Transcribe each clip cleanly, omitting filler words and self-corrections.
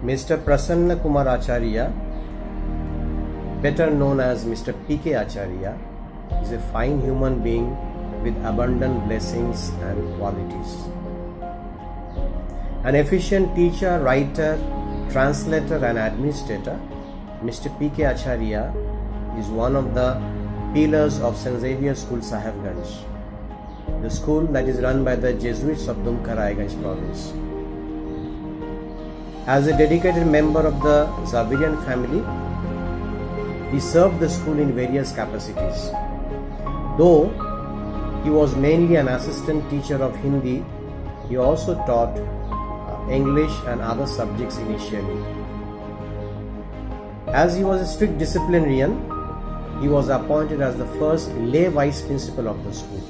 Mr Prasanna Kumar Acharya, better known as Mr P K Acharya, is a fine human being with abundant blessings and qualities. An efficient teacher, writer, translator and administrator, Mr P K Acharya is one of the pillars of Xavier School, Sahibganj, the school that is run by the Jesuits of Sahibganj province. As a dedicated member of the Xavier family, he served the school in various capacities. Though he was mainly an assistant teacher of Hindi, he also taught English and other subjects initially. As he was a strict disciplinarian, he was appointed as the first lay vice principal of the school.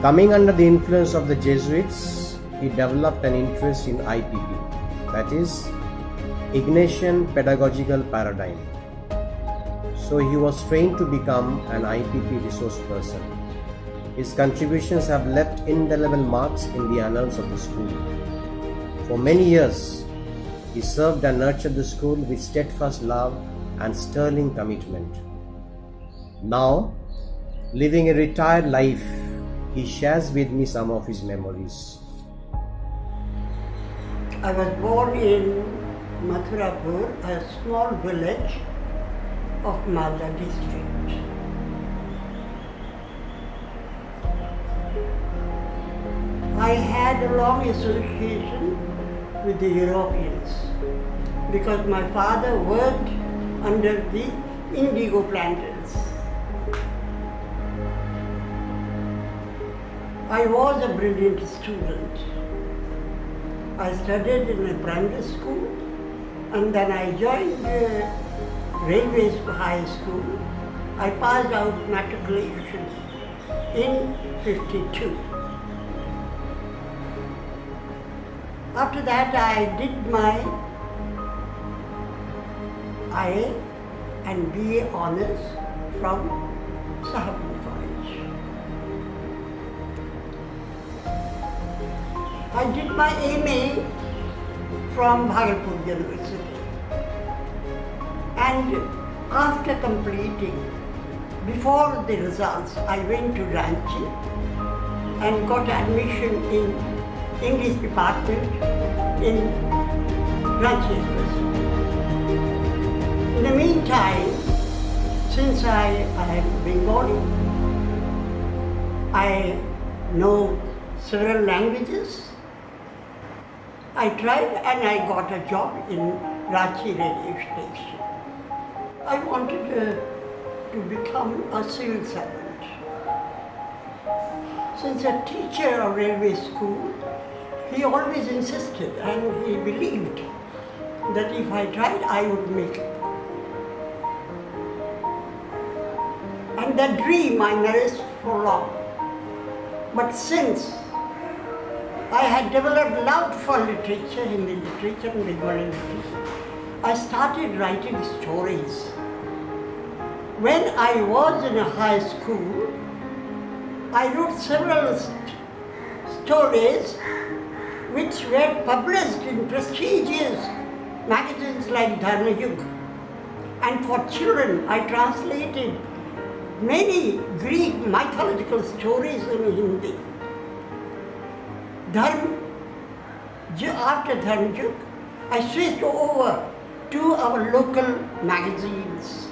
Coming under the influence of the Jesuits, he developed an interest in I.P.P, that is, Ignatian Pedagogical Paradigm. So he was trained to become an I.P.P resource person. His contributions have left indelible marks in the annals of the school. For many years, he served and nurtured the school with steadfast love and sterling commitment. Now, living a retired life, he shares with me some of his memories. I was born in Mathurapur, a small village of Malda district. I had a long association with the Europeans because my father worked under the indigo planters. I was a brilliant student. I studied in a primary school and then I joined the railways high school. I passed out matriculation in '52. After that I did my IA and BA honors from Sahibganj College. I did my MA from Bhagalpur University. And after completing, before the results, I went to Ranchi and got admission in English department in Ranchi University. In the meantime, since I am Bengali, I know several languages. I tried and I got a job in Ranchi radio station. I wanted to become a civil servant. Since a teacher of railway school, he always insisted and he believed that if I tried, I would make it. And that dream I nourished for long. But since I had developed love for literature, Hindi literature and Bengali literature, I started writing stories. When I was in a high school, I wrote several stories which were published in prestigious magazines like Dharma Yug. And for children, I translated many Greek mythological stories in Hindi. After Dharma Yug, I switched over to our local magazines.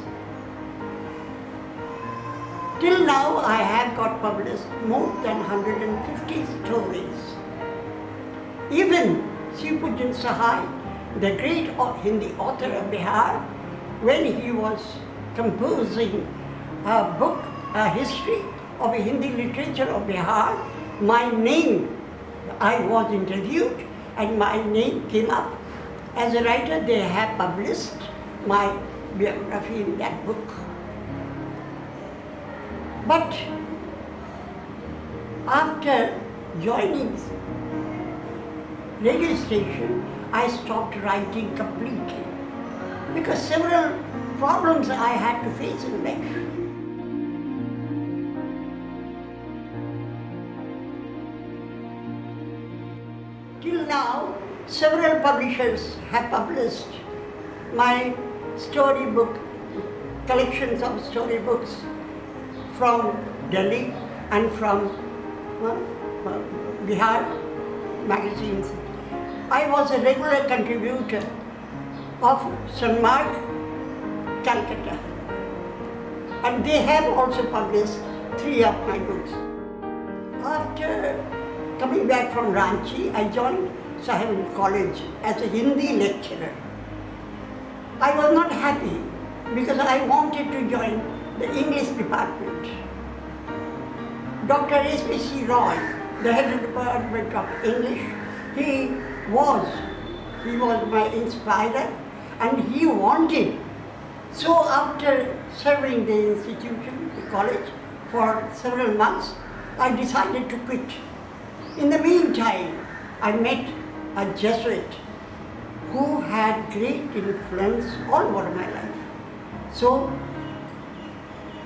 Till now, I have got published more than 150 stories. Even Sipujan Sahai, the great Hindi author of Bihar, when he was composing a book, a history of Hindi literature of Bihar, my name, I was interviewed and my name came up. As a writer, they have published my biography in that book. But after joining radio station, I stopped writing completely because several problems I had to face in life. Till now, several publishers have published my storybook, collections of storybooks from Delhi and from Bihar magazines. I was a regular contributor of Sanmark, Calcutta, and they have also published 3 of my books. After coming back from Ranchi, I joined Sahibganj College as a Hindi lecturer. I was not happy because I wanted to join the English department. Dr. S.P.C. Roy, the head of the department of English, he was my inspirer and he wanted. So after serving the institution, the college, for several months, I decided to quit. In the meantime, I met a Jesuit who had great influence all over my life. So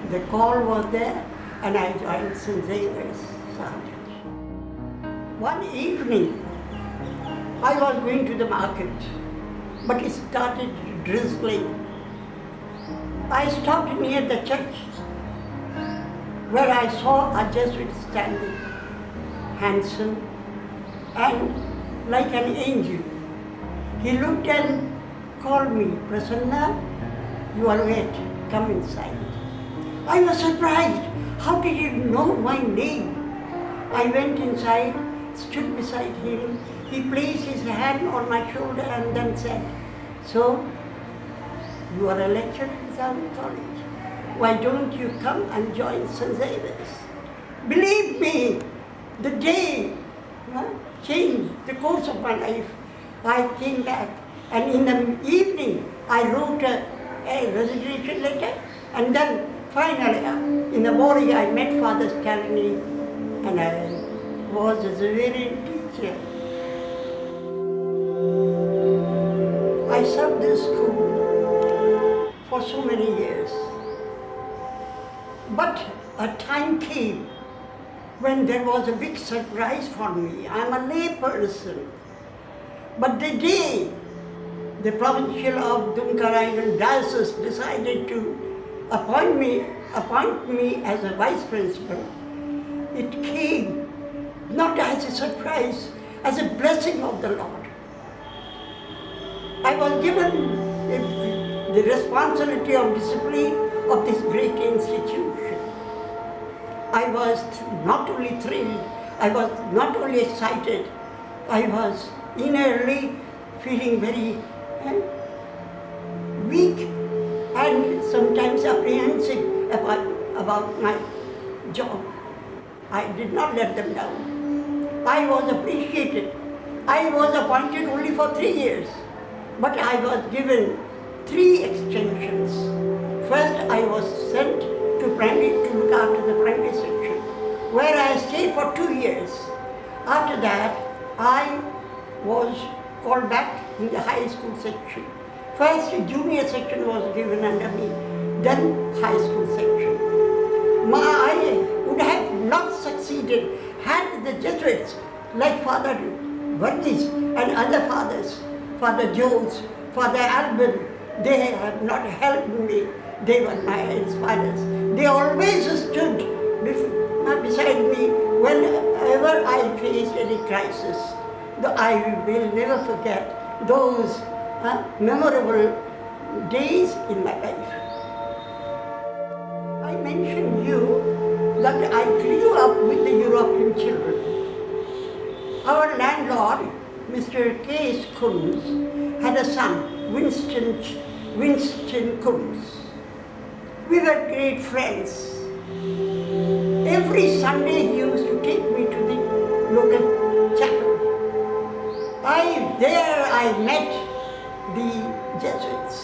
the call was there and I joined St. Xavier's. One evening, I was going to the market, but it started drizzling. I stopped near the church where I saw a Jesuit standing, handsome and like an angel. He looked and called me, "Prasanna, you are late, come inside." I was surprised. How did he know my name? I went inside, stood beside him. He placed his hand on my shoulder and then said, "So, you are a lecturer in some college. Why don't you come and join St. Xavier's?" Believe me, the day changed the course of my life. I came back and in the evening I wrote a resignation letter, and then finally in the morning I met Father Stanley and I was a Xavier teacher. I served this school for so many years. But a time came when there was a big surprise for me. I'm a lay person. But the day the provincial of Dumka diocese decided to appoint me as a vice principal, it came not as a surprise, as a blessing of the Lord. I was given the responsibility of discipline of this great institution. I was not only thrilled, I was not only excited, I was innerly feeling very weak and sometimes apprehensive about my job. I did not let them down. I was appreciated. I was appointed only for 3 years, but I was given 3 extensions. First, I was sent to look after the primary section, where I stayed for 2 years. After that, I was called back in the high school section. First, junior section was given under me, then high school section. I would have not succeeded had the Jesuits, like Father Verghese and other fathers, Father Jones, Father Albert, they have not helped me. They were my inspirers. They always stood beside me whenever I faced any crisis. I will never forget those memorable days in my life. I mentioned you that I grew up with the European children. Our landlord, Mr. K. Kunz, had a son, Winston Kunz. We were great friends. Every Sunday he used to take me to the local chapel. There I met the Jesuits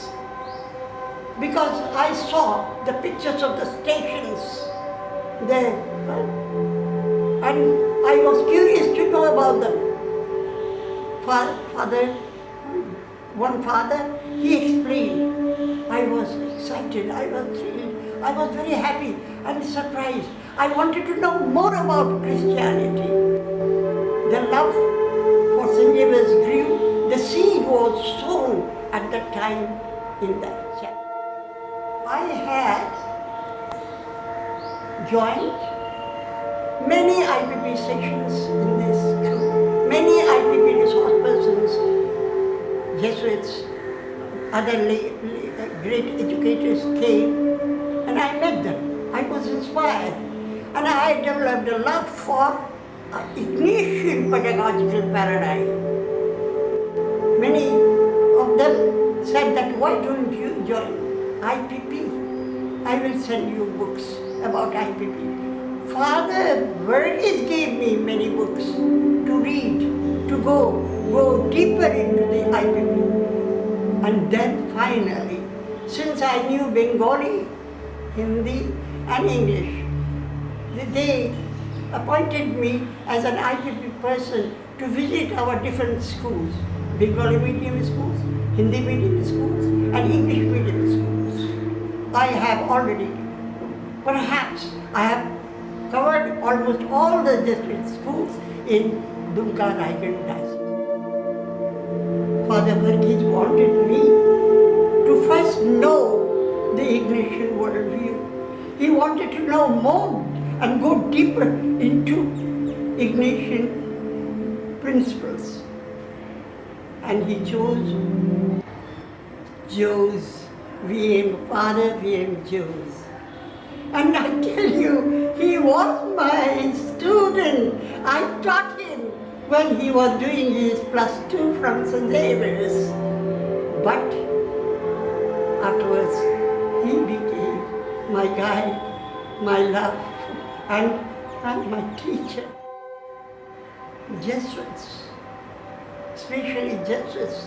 because I saw the pictures of the stations there, and I was curious to know about them. One father, he explained. I was excited, I was thrilled, I was very happy and surprised. I wanted to know more about Christianity. The love for St. believers grew, the seed was sown at that time in that chapel. I had joined many I.P.P sections in this school. Many I.P.P resource persons, Jesuits, other great educators came, and I met them. I was inspired, and I developed a love for Ignatian Pedagogical Paradigm. Many of them said that, why don't you join I.P.P? I will send you books about I.P.P. Father Verghese gave me many books to read, to go deeper into the I.P.P. And then finally, since I knew Bengali, Hindi and English, they appointed me as an I.P.P person to visit our different schools, Bengali medium schools, Hindi medium schools and English medium schools. I have already, perhaps I have covered almost all the Jesuit schools in Dumka Raigad diocese. Father Verghese wanted me to first know the Ignatian worldview. He wanted to know more and go deeper into Ignatian principles. And he chose Father V.M. Jose. And I tell you, he was my student. I taught him when he was doing his +2 from St. Xavier's. But afterwards, he became my guide, my love, and my teacher. Jesuits, especially Jesuits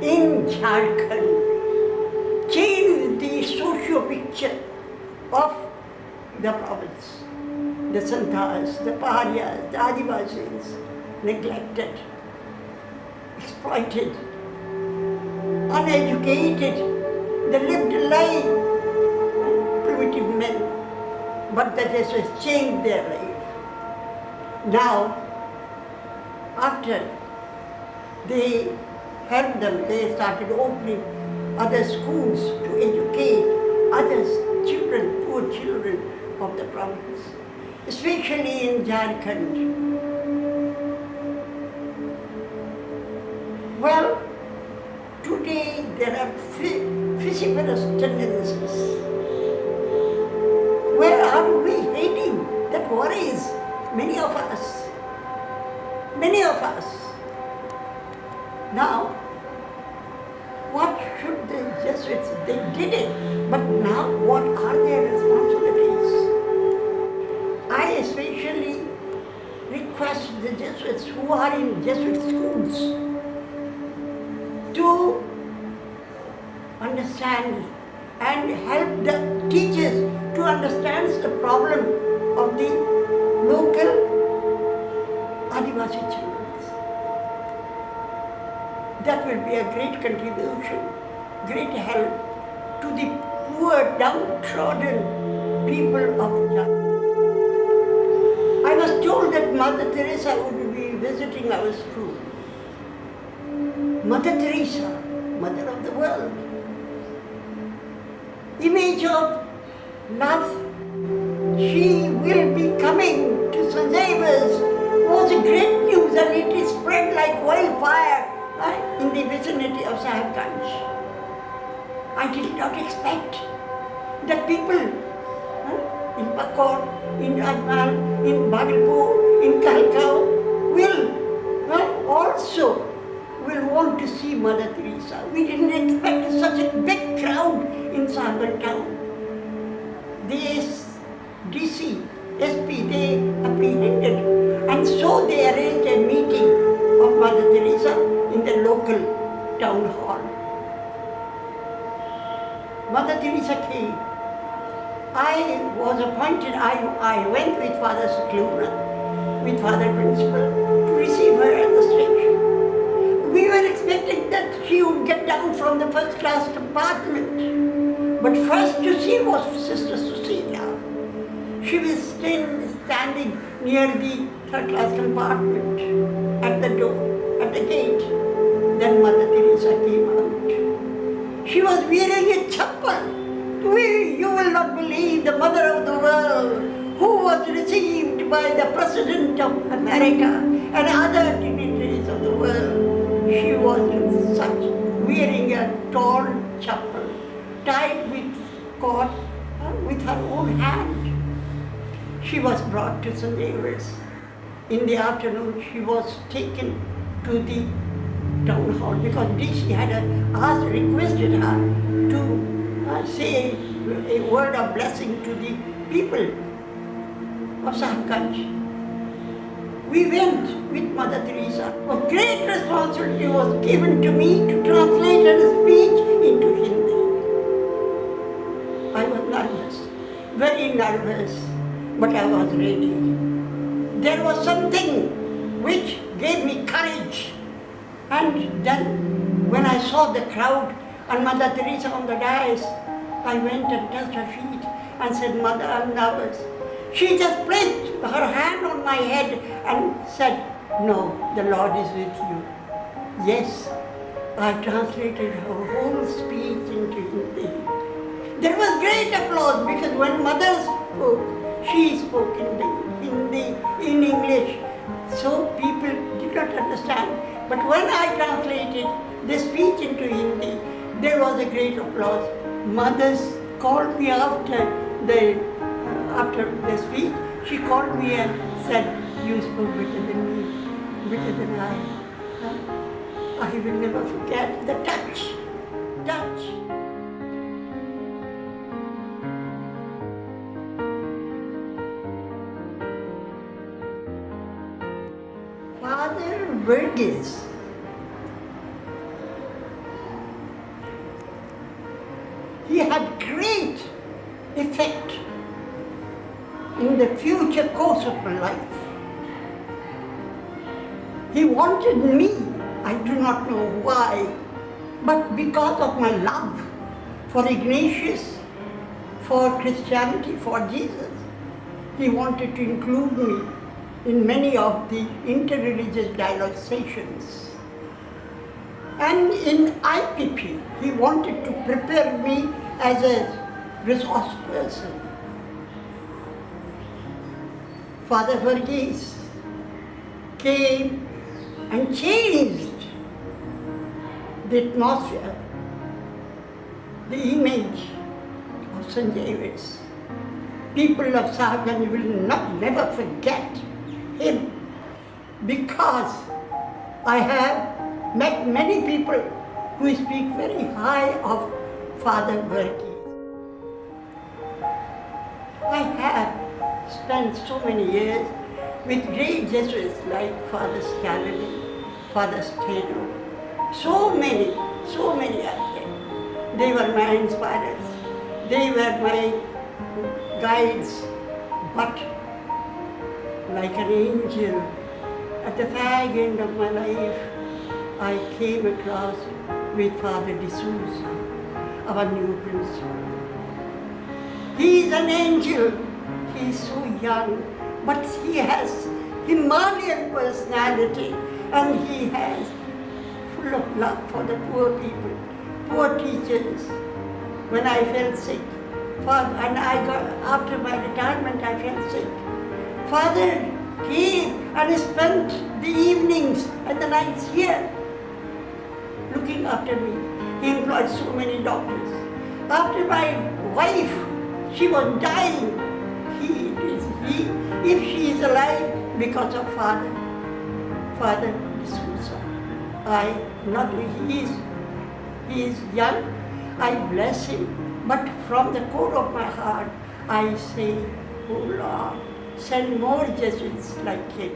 in Jharkhand, changed the socio-picture of the province. The Santhals, the Paharias, the Adivasis, neglected, exploited, uneducated. They lived a life, primitive men, but the Jesuits changed their life. Now, after they helped them, they started opening other schools to educate other children, poor children of the province, especially in Jharkhand. Well, today there are vociferous tendencies. Where are we heading? That worries many of us. Many of us. Now, what should the Jesuits? They did it, but now what are their responsibilities? I especially request the Jesuits who are in Jesuit schools to understand and help the teachers to understand the problem of the local Adivasi children. That will be a great contribution, great help to the poor, downtrodden people of Jharkhand. I was told that Mother Teresa would be visiting our school. Mother Teresa, Mother of the world. Image of love. She will be coming to St. Xavier's was a great news, and it is spread like wildfire in the vicinity of Sahibganj. I did not expect that people in Pakor, in Adnan, in Bhagalpur, in Kalkau will also want to see Mother Teresa. We didn't expect such a big crowd in Sahibganj town. The DC, SP, they apprehended, and so they arranged a meeting of Mother Teresa in the local town hall. Mother Teresa came. I was appointed, I went with Father Sakluna, with Father Principal, to receive her at the station. We were expecting that she would get down from the first class compartment. But first to see was Sister Cecilia. She was still standing near the third class compartment at the door. the gate. Then Mother Teresa came out. She was wearing a chappal. You will not believe, the mother of the world, who was received by the President of America and other dignitaries of the world. She was in such, wearing a torn chappal, tied with cord with her own hand. She was brought to St. Xavier's. In the afternoon, she was taken to the town hall because DC had requested her to say a word of blessing to the people of Sahibganj. We went with Mother Teresa. A great responsibility was given to me to translate her speech into Hindi. I was nervous, very nervous, but I was ready. There was something which gave me courage. And then when I saw the crowd and Mother Teresa on the dais, I went and touched her feet and said, Mother, I'm nervous. She just placed her hand on my head and said, no, the Lord is with you. Yes, I translated her whole speech into Hindi. There was great applause because when Mother spoke, she spoke in Hindi, in English. So people did not understand. But when I translated the speech into Hindi, there was a great applause. Mothers called me after the speech. She called me and said, you spoke better than me, better than I. I will never forget the touch. Father Verghese, he had great effect in the future course of my life. He wanted me, I do not know why, but because of my love for Ignatius, for Christianity, for Jesus, he wanted to include me in many of the interreligious dialogue sessions. And in I.P.P, he wanted to prepare me as a resource person. Father Verghese came and changed the atmosphere, the image of St. Xavier's. People of Sahibganj will never forget him because I have met many people who speak very high of Father Verghese. I have spent so many years with great Jesuits like Father Scaloni, Father Steno, so many of them. They were my inspirers, they were my guides, but like an angel, at the fag end of my life, I came across with Father D'Souza, our new principal. He is an angel, he is so young, but he has Himalayan personality and he has full of love for the poor people, poor teachers. When I felt sick, after my retirement I felt sick, Father came and spent the evenings and the nights here looking after me. He employed so many doctors. After my wife, she was dying. If she is alive, because of Father D'Souza. He is young, I bless him, but from the core of my heart, I say, oh Lord, send more Jesuits like him.